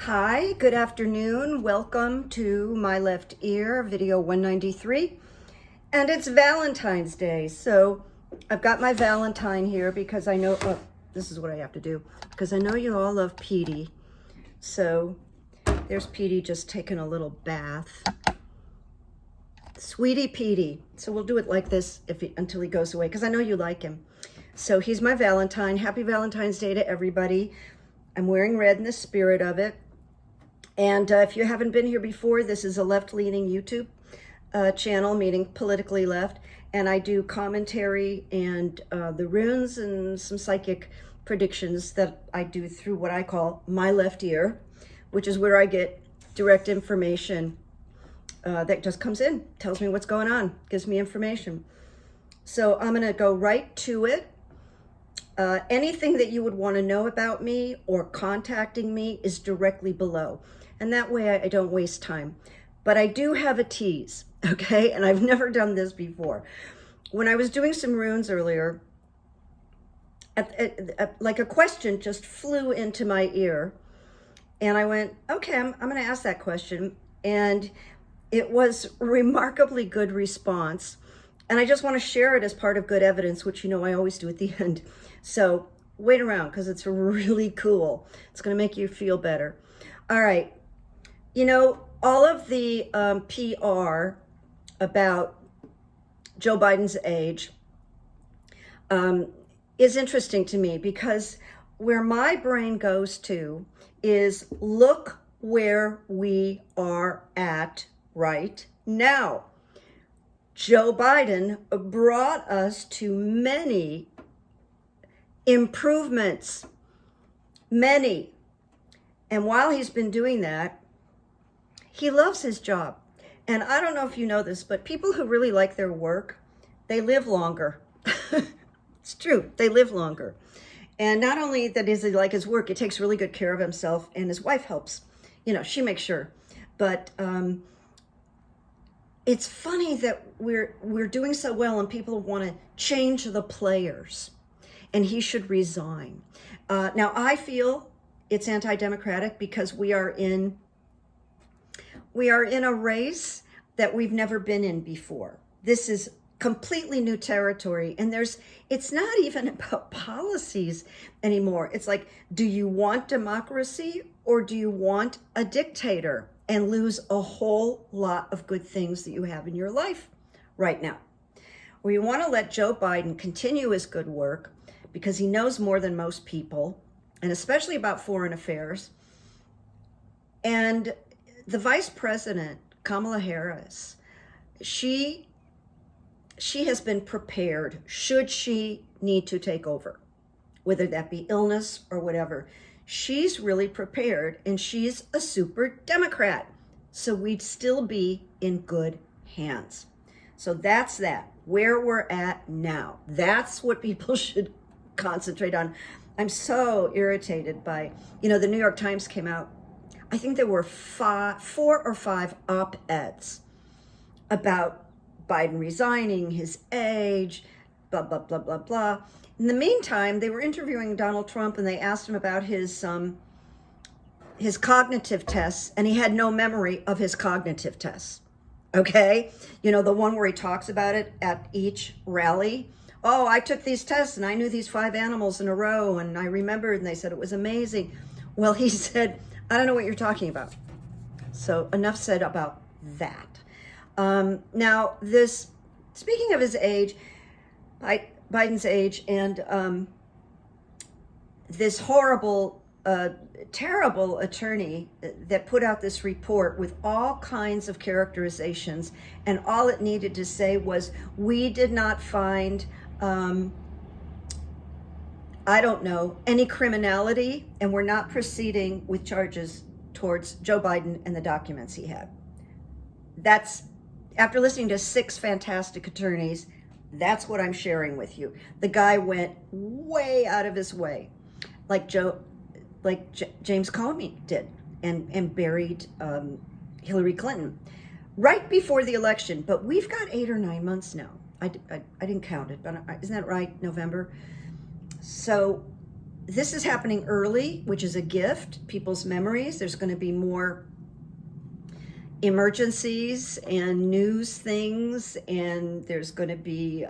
Hi, good afternoon. Welcome to my left ear, video 193. And it's Valentine's Day. So I've got my Valentine here because I know, this is what I have to do, because I know you all love Petey. So there's Petey just taking a little bath. Sweetie Petey. So we'll do it like this until he goes away, because I know you like him. So he's my Valentine. Happy Valentine's Day to everybody. I'm wearing red in the spirit of it. And if you haven't been here before, this is a left-leaning YouTube channel, meaning politically left. And I do commentary and the runes and some psychic predictions that I do through what I call my left ear, which is where I get direct information that just comes in, tells me what's going on, gives me information. So I'm going to go right to it. Anything that you would want to know about me or contacting me is directly below. And that way I don't waste time. But I do have a tease, okay? And I've never done this before. When I was doing some runes earlier, like a question just flew into my ear. And I went, okay, I'm going to ask that question. And it was a remarkably good response. And I just want to share it as part of good evidence, which you know I always do at the end. So wait around because it's really cool. It's going to make you feel better. All right. You know, all of the PR about Joe Biden's age is interesting to me because where my brain goes to is look where we are at right now. Joe Biden brought us to many improvements, many. And while he's been doing that, he loves his job. And I don't know if you know this, but people who really like their work, they live longer. It's true, they live longer. And not only that does he like his work, he takes really good care of himself, and his wife helps. You know, she makes sure. But it's funny that we're doing so well and people want to change the players, and he should resign. Now, I feel it's anti-democratic because we are in a race that we've never been in before. This is completely new territory, and it's not even about policies anymore. It's like, do you want democracy or do you want a dictator and lose a whole lot of good things that you have in your life right now? Or you want to let Joe Biden continue his good work because he knows more than most people, and especially about foreign affairs. And the vice president, Kamala Harris, she has been prepared should she need to take over, whether that be illness or whatever. She's really prepared, and she's a super Democrat. So we'd still be in good hands. So that's that, where we're at now. That's what people should concentrate on. I'm so irritated by, you know, the New York Times came out, I think there were 4 or 5 op-eds about Biden resigning, his age, blah, blah, blah, blah, blah. In the meantime, they were interviewing Donald Trump, and they asked him about his cognitive tests, and he had no memory of his cognitive tests. Okay? You know, the one where he talks about it at each rally. Oh, I took these tests, and I knew these 5 animals in a row, and I remembered, and they said it was amazing. Well, he said, I don't know what you're talking about. So enough said about that. Now, speaking of his age, Biden's age, and this horrible, terrible attorney that put out this report with all kinds of characterizations, and all it needed to say was, we did not find, I don't know, any criminality, and we're not proceeding with charges towards Joe Biden and the documents he had. That's, after listening to 6 fantastic attorneys, that's what I'm sharing with you. The guy went way out of his way, like James Comey did, and buried Hillary Clinton right before the election. But we've got 8 or 9 months now. I didn't count it, but isn't that right? November. So this is happening early, which is a gift. People's memories. There's going to be more emergencies and news things, and there's going to be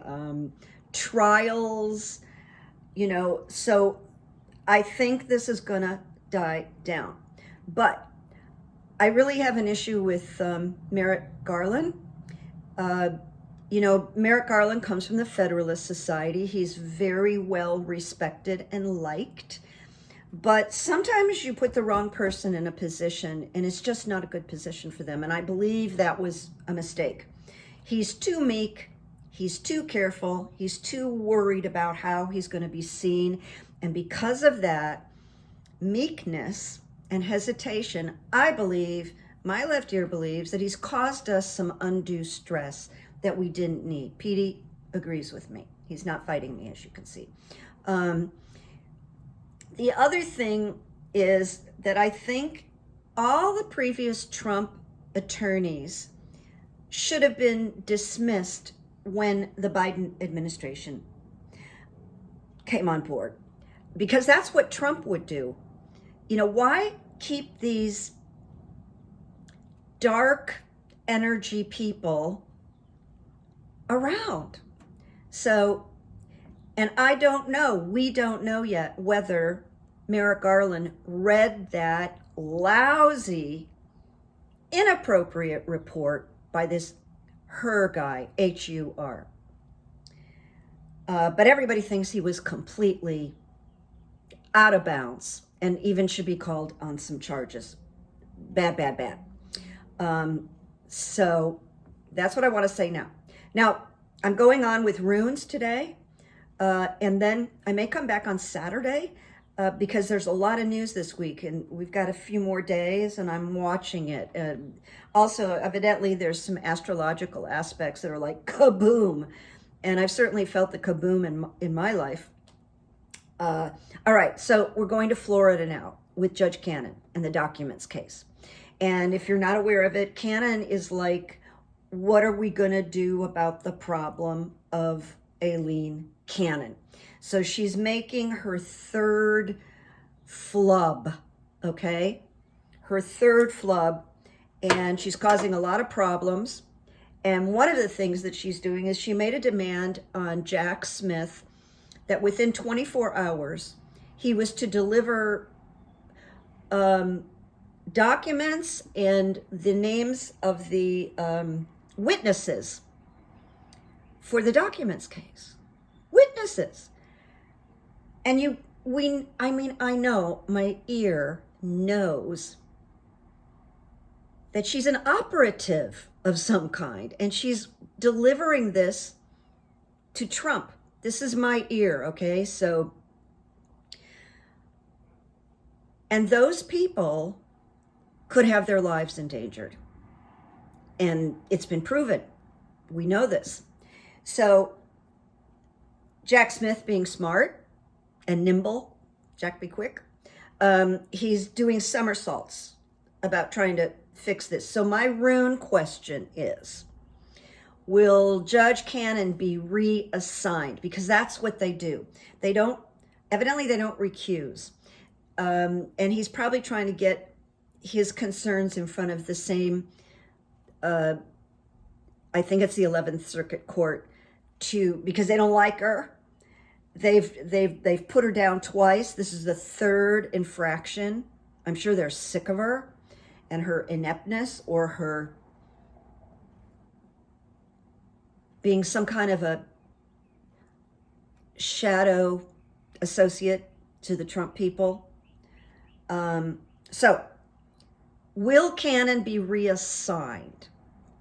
trials, so I think this is going to die down. But I really have an issue with Merrick Garland. Merrick Garland comes from the Federalist Society. He's very well respected and liked. But sometimes you put the wrong person in a position and it's just not a good position for them. And I believe that was a mistake. He's too meek. He's too careful. He's too worried about how he's going to be seen. And because of that meekness and hesitation, I believe, my left ear believes, that he's caused us some undue stress that we didn't need. Petey agrees with me. He's not fighting me, as you can see. The other thing is that I think all the previous Trump attorneys should have been dismissed when the Biden administration came on board, because that's what Trump would do. Why keep these dark energy people around? So, and I don't know, we don't know yet whether Merrick Garland read that lousy, inappropriate report by this Hur guy, H-U-R. But everybody thinks he was completely out of bounds and even should be called on some charges. Bad. So that's what I want to say now. Now, I'm going on with RUNES today, and then I may come back on Saturday because there's a lot of news this week, and we've got a few more days, and I'm watching it. Also, evidently, there's some astrological aspects that are like kaboom, and I've certainly felt the kaboom in my life. All right, so we're going to Florida now with Judge Cannon and the documents case. And if you're not aware of it, Cannon is like, what are we going to do about the problem of Aileen Cannon? So she's making her third flub, okay? Her third flub, and she's causing a lot of problems. And one of the things that she's doing is she made a demand on Jack Smith that within 24 hours, he was to deliver documents and the names of the witnesses for the documents case. Witnesses. And I know my ear knows that she's an operative of some kind, and she's delivering this to Trump. This is my ear, okay? So, and those people could have their lives endangered. And it's been proven. We know this. So, Jack Smith, being smart and nimble, Jack be quick, he's doing somersaults about trying to fix this. So my rune question is, will Judge Cannon be reassigned? Because that's what they do. Evidently they don't recuse. And he's probably trying to get his concerns in front of the same, I think it's the 11th Circuit Court, because they don't like her. They've put her down twice. This is the third infraction. I'm sure they're sick of her and her ineptness, or her being some kind of a shadow associate to the Trump people. So, will Cannon be reassigned?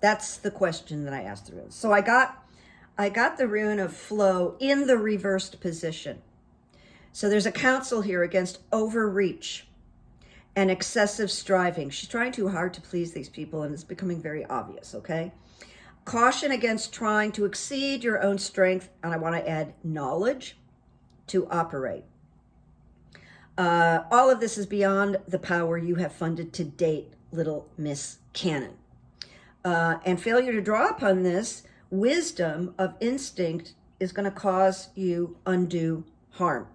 That's the question that I asked the rune. So I got the rune of flow in the reversed position. So there's a counsel here against overreach and excessive striving. She's trying too hard to please these people, and it's becoming very obvious, okay? Caution against trying to exceed your own strength, and I want to add knowledge to operate. All of this is beyond the power you have funded to date, little Miss Cannon. And failure to draw upon this wisdom of instinct is going to cause you undue harm.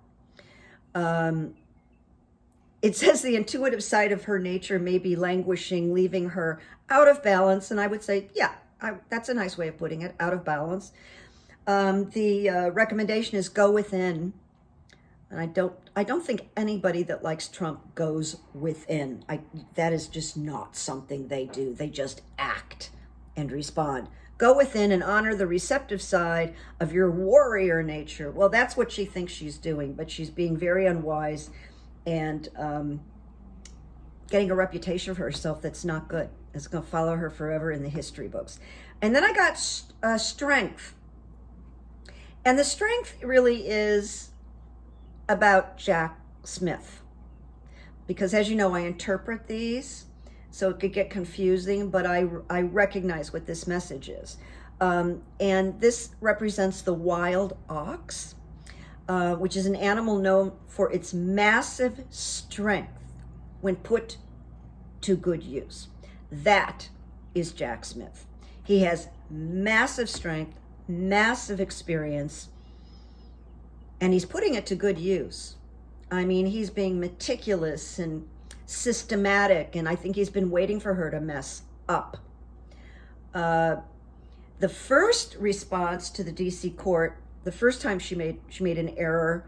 It says the intuitive side of her nature may be languishing, leaving her out of balance. And I would say, yeah, that's a nice way of putting it, out of balance. The recommendation is go within. And I don't think anybody that likes Trump goes within. That is just not something they do. They just act and respond. Go within and honor the receptive side of your warrior nature. Well, that's what she thinks she's doing, but she's being very unwise and getting a reputation for herself that's not good. It's going to follow her forever in the history books. And then I got strength. And the strength really is about Jack Smith. Because as you know, I interpret these, so it could get confusing, but I recognize what this message is. And this represents the wild ox, which is an animal known for its massive strength when put to good use. That is Jack Smith. He has massive strength, massive experience, and he's putting it to good use. I mean, he's being meticulous and systematic, and I think he's been waiting for her to mess up. The first response to the DC court, the first time she made an error,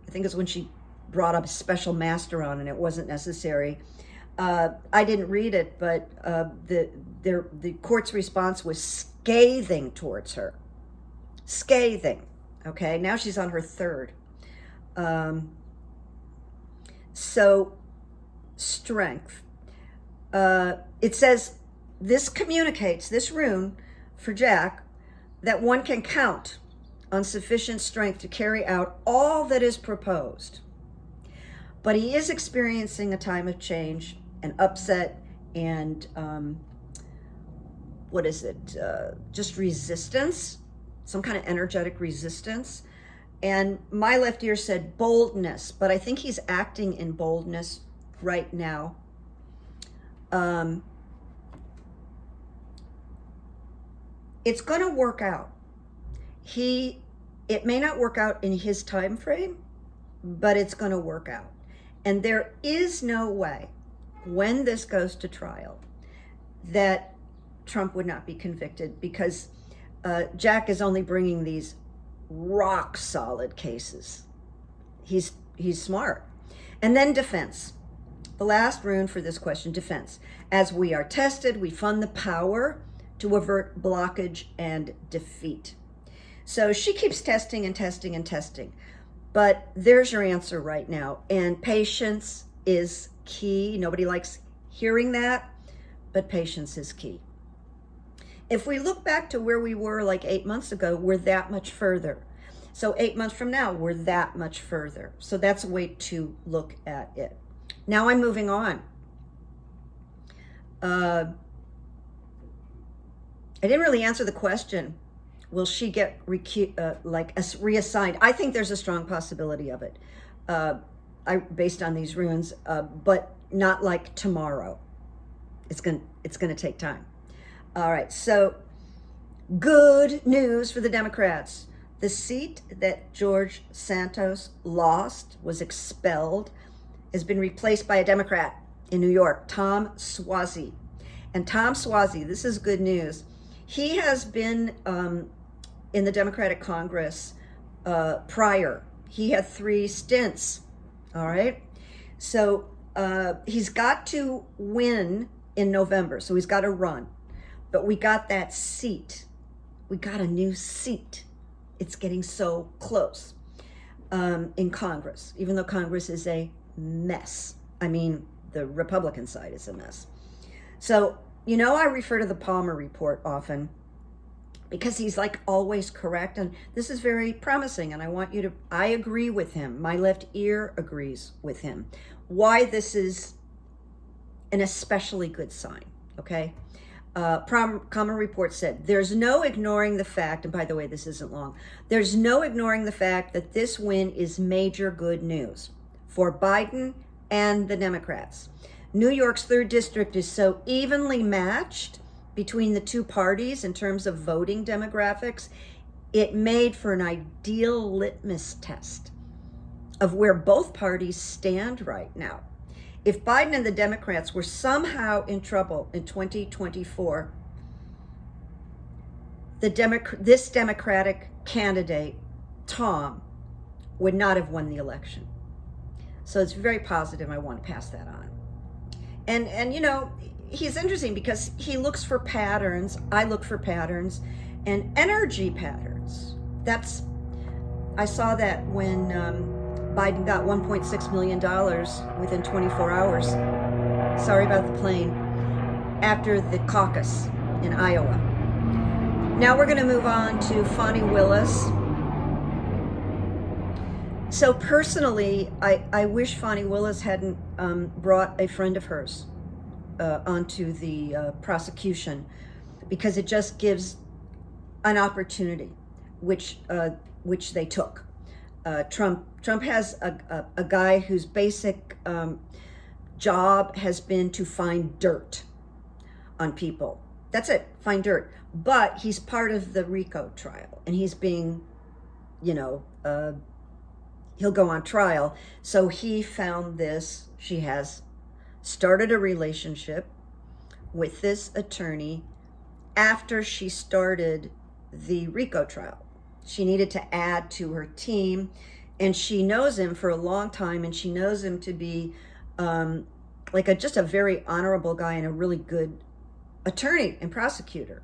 I think is when she brought up a special master on, and it wasn't necessary. I didn't read it, but the court's response was scathing towards her. Scathing. Okay, now she's on her third. So, strength. It says, this communicates, this rune for Jack, that one can count on sufficient strength to carry out all that is proposed. But he is experiencing a time of change and upset and, just resistance, some kind of energetic resistance. And my left ear said boldness, but I think he's acting in boldness right now. It's going to work out. It may not work out in his time frame, but it's going to work out. And there is no way, when this goes to trial, that Trump would not be convicted, because Jack is only bringing these rock solid cases. He's smart. And then defense. The last rune for this question, defense. As we are tested, we fund the power to avert blockage and defeat. So she keeps testing and testing and testing. But there's your answer right now. And patience is key. Nobody likes hearing that, but patience is key. If we look back to where we were like 8 months ago, we're that much further. So 8 months from now, we're that much further. So that's a way to look at it. Now I'm moving on. I didn't really answer the question. Will she get reassigned? I think there's a strong possibility of it, based on these runes, but not like tomorrow. It's gonna take time. All right, so good news for the Democrats. The seat that George Santos lost, was expelled, has been replaced by a Democrat in New York, Tom Suozzi. And Tom Suozzi, this is good news. He has been in the Democratic Congress prior. He had 3 stints, all right? So he's got to win in November, so he's got to run. But we got that seat. We got a new seat. It's getting so close in Congress, even though Congress is a mess. I mean, the Republican side is a mess. So, I refer to the Palmer report often because he's like always correct. And this is very promising. And I agree with him. My left ear agrees with him. Why this is an especially good sign, okay? Palmer report said, there's no ignoring the fact, and by the way, this isn't long, there's no ignoring the fact that this win is major good news for Biden and the Democrats. New York's 3rd district is so evenly matched between the two parties in terms of voting demographics, it made for an ideal litmus test of where both parties stand right now. If Biden and the Democrats were somehow in trouble in 2024, this Democratic candidate, Tom, would not have won the election. So it's very positive. I want to pass that on. And you know, he's interesting because he looks for patterns. I look for patterns and energy patterns. I saw that when Biden got $1.6 million within 24 hours. Sorry about the plane. After the caucus in Iowa. Now we're going to move on to FANI Willis. So personally, I wish FANI Willis hadn't brought a friend of hers onto the prosecution, because it just gives an opportunity, which they took. Trump has a guy whose basic job has been to find dirt on people. That's it, find dirt. But he's part of the RICO trial, and he's being, you know, he'll go on trial. So he found this. She has started a relationship with this attorney after she started the RICO trial. She needed to add to her team, and she knows him for a long time, and she knows him to be just a very honorable guy and a really good attorney and prosecutor.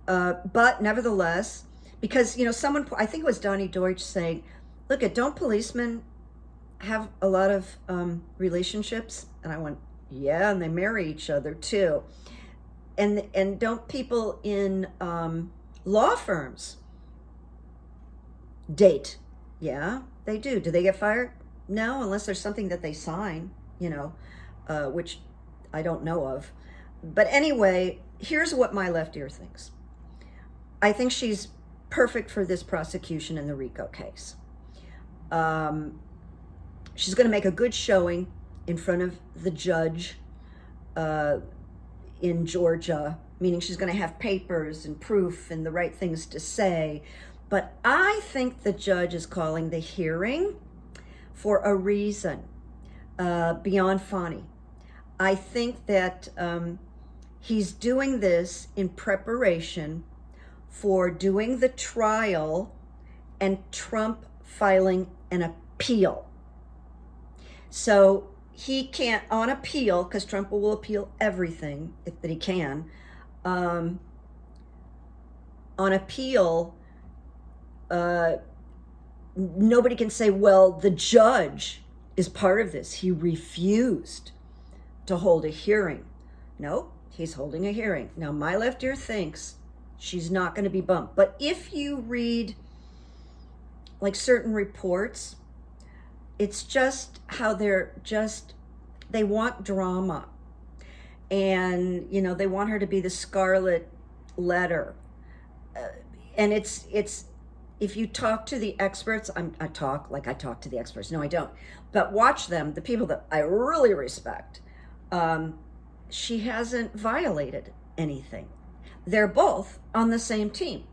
But nevertheless, because, you know, someone, I think it was Donnie Deutsch, saying, look, don't policemen have a lot of relationships? And I went, yeah, and they marry each other too. And don't people in law firms date? Yeah, they do. Do they get fired? No, unless there's something that they sign, you know, which I don't know of. But anyway, here's what my left ear thinks. I think she's perfect for this prosecution in the RICO case. She's going to make a good showing in front of the judge in Georgia, meaning she's going to have papers and proof and the right things to say. But I think the judge is calling the hearing for a reason beyond FANI. I think that he's doing this in preparation for doing the trial and Trump filing an appeal. So he can't, on appeal, because Trump will appeal everything that he can, on appeal, nobody can say, well, the judge is part of this. He refused to hold a hearing. No, he's holding a hearing. Now, my left ear thinks she's not going to be bumped. But if you read like certain reports, it's just how they want drama. And, you know, they want her to be the scarlet letter. And it's if you talk to the experts, I talk to the experts. No, I don't. But watch them, the people that I really respect. She hasn't violated anything. They're both on the same team.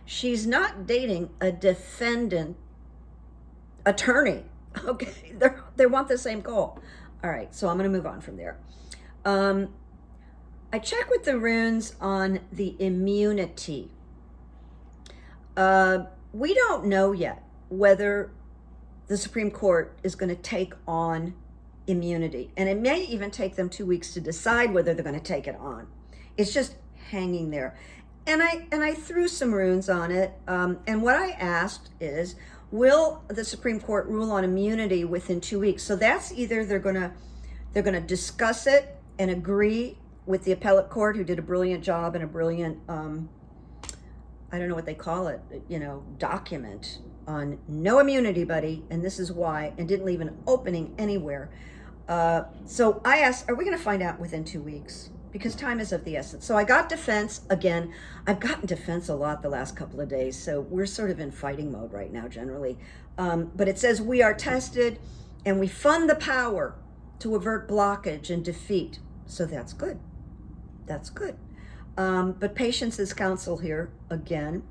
She's not dating a defendant attorney. Okay, they want the same goal. All right, so I'm going to move on from there. I checked with the runes on the immunity. We don't know yet whether the Supreme Court is going to take on immunity. And it may even take them 2 weeks to decide whether they're going to take it on. It's just hanging there. And I threw some runes on it. And what I asked is, will the Supreme Court rule on immunity within 2 weeks? So that's either they're going to discuss it and agree with the appellate court, who did a brilliant job and a brilliant, I don't know what they call it, document on no immunity, buddy, and this is why, and didn't leave an opening anywhere. So I asked, are we going to find out within 2 weeks? Because time is of the essence. So I got defense again. I've gotten defense a lot the last couple of days, so we're sort of in fighting mode right now generally. But it says we are tested and we fund the power to avert blockage and defeat. So that's good. That's good. But patience is counsel here again.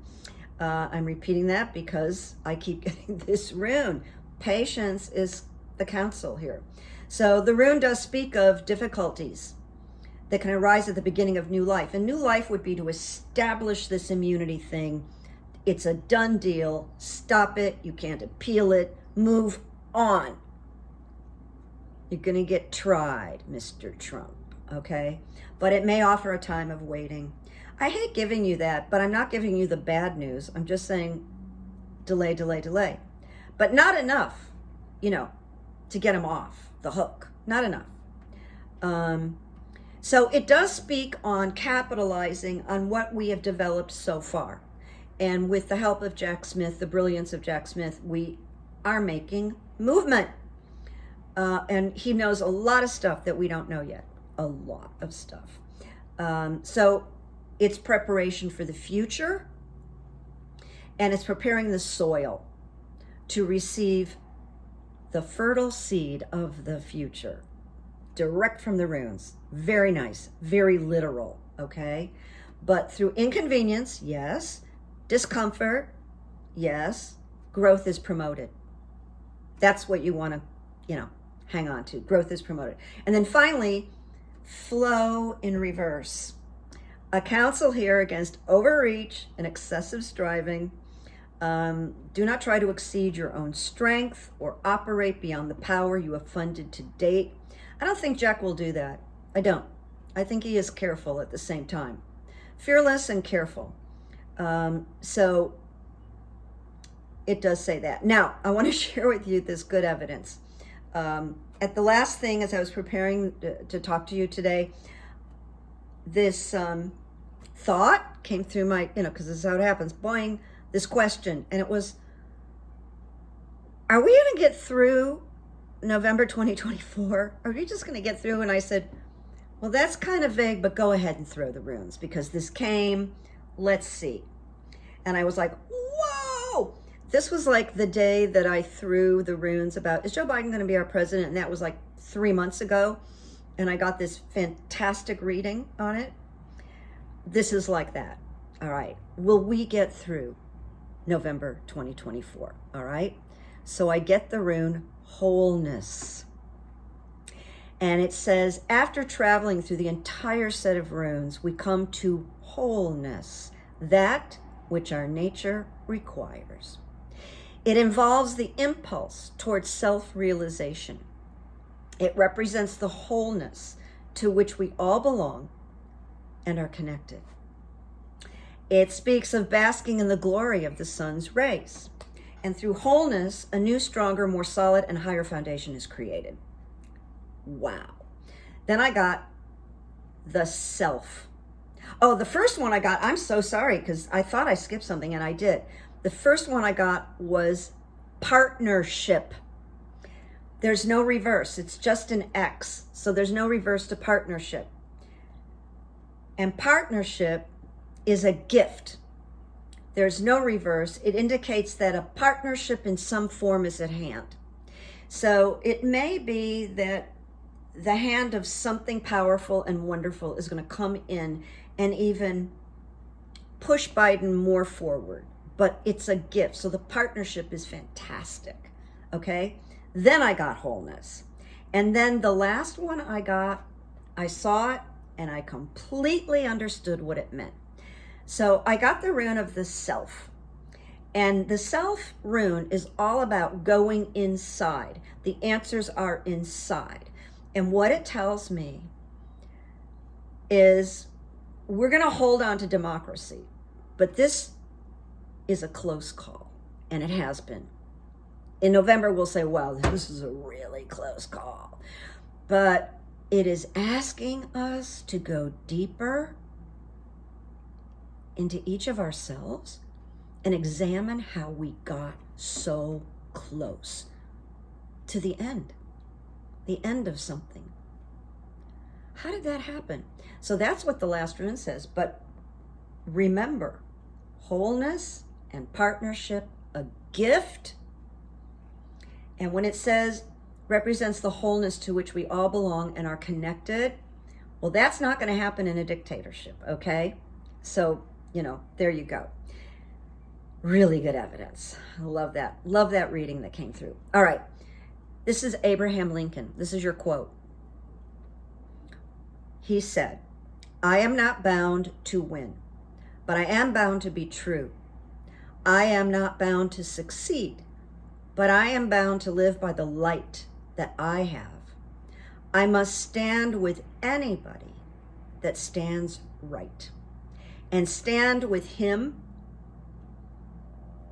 I'm repeating that because I keep getting this rune. Patience is the counsel here. So the rune does speak of difficulties that can arise at the beginning of new life. And new life would be to establish this immunity thing. It's a done deal. Stop it. You can't appeal it. Move on. You're going to get tried, Mr. Trump, okay? But it may offer a time of waiting. I hate giving you that, but I'm not giving you the bad news. I'm just saying delay, delay, delay. But not enough, to get him off the hook. Not enough. So it does speak on capitalizing on what we have developed so far. And with the help of Jack Smith, the brilliance of Jack Smith, we are making movement. And he knows a lot of stuff that we don't know yet. A lot of stuff. So it's preparation for the future. And it's preparing the soil to receive the fertile seed of the future. Direct from the runes. Very nice. Very literal. Okay? But through inconvenience, yes. Discomfort, yes. Growth is promoted. That's what you want to, hang on to. Growth is promoted. And then finally, flow in reverse. A counsel here against overreach and excessive striving. Do not try to exceed your own strength or operate beyond the power you have funded to date. I don't think Jack will do that. I don't. I think he is careful at the same time. Fearless and careful. So it does say that. Now, I want to share with you this good evidence. At the last thing, as I was preparing to talk to you today, this thought came through my, because this is how it happens, boing, this question. And it was, are we going to get through November 2024? Are we just going to get through? And I said, well, that's kind of vague, but go ahead and throw the runes because this came. Let's see. And I was like, whoa! This was like the day that I threw the runes about, is Joe Biden going to be our president? And that was like 3 months ago. And I got this fantastic reading on it. This is like that. All right. Will we get through November 2024? All right. So I get the rune wholeness. And it says, after traveling through the entire set of runes, we come to wholeness, that which our nature requires. It involves the impulse towards self-realization. It represents the wholeness to which we all belong and are connected. It speaks of basking in the glory of the sun's rays. And through wholeness, a new, stronger, more solid, and higher foundation is created. Wow. Then I got the self. Oh, the first one I got, I'm so sorry because I thought I skipped something and I did. The first one I got was partnership. There's no reverse. It's just an X. So there's no reverse to partnership. And partnership is a gift. There's no reverse. It indicates that a partnership in some form is at hand. So it may be that the hand of something powerful and wonderful is going to come in and even push Biden more forward. But it's a gift. So the partnership is fantastic. Okay? Then I got wholeness. And then the last one I got, I saw it and I completely understood what it meant. So I got the rune of the self. And the self rune is all about going inside. The answers are inside. And what it tells me is we're going to hold on to democracy. But this is a close call. And it has been. In November, we'll say, well, this is a really close call. But it is asking us to go deeper into each of ourselves and examine how we got so close to the end of something. How did that happen? So that's what the last rune says. But remember, wholeness and partnership, a gift. And when it says represents the wholeness to which we all belong and are connected, well, that's not going to happen in a dictatorship, okay? So, there you go. Really good evidence. I love that. Love that reading that came through. All right. This is Abraham Lincoln. This is your quote. He said, "I am not bound to win, but I am bound to be true. I am not bound to succeed, but I am bound to live by the light that I have. I must stand with anybody that stands right, and stand with him,"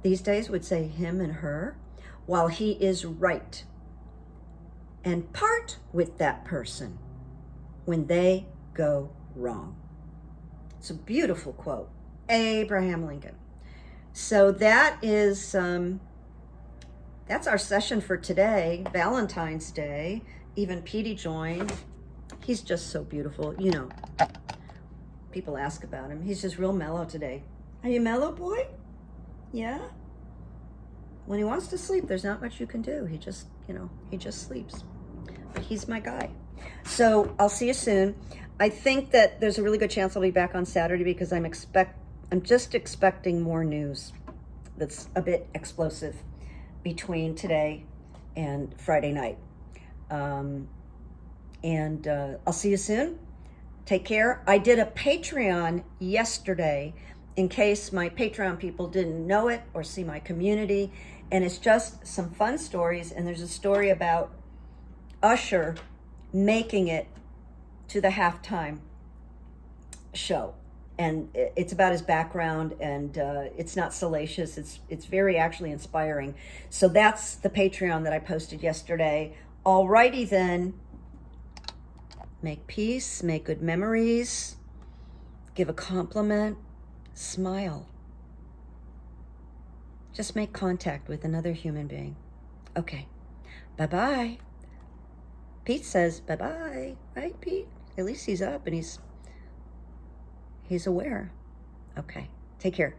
these days would say him and her, "while he is right, and part with that person when they go wrong." It's a beautiful quote. Abraham Lincoln. So that is, that's our session for today, Valentine's Day. Even Petey joined. He's just so beautiful. You know, people ask about him. He's just real mellow today. Are you mellow, boy? Yeah? When he wants to sleep, there's not much you can do. He just, you know, he just sleeps. But he's my guy. So I'll see you soon. I think that there's a really good chance I'll be back on Saturday because I'm just expecting more news that's a bit explosive between today and Friday night. I'll see you soon. Take care. I did a Patreon yesterday in case my Patreon people didn't know it or see my community. And it's just some fun stories. And there's a story about Usher making it to the halftime show. And it's about his background, and it's not salacious. It's very actually inspiring. So that's the Patreon that I posted yesterday. Alrighty then. Make peace, make good memories, give a compliment, smile. Just make contact with another human being. Okay, bye-bye. Pete says bye-bye, right, Pete? At least he's up and he's aware. Okay, take care.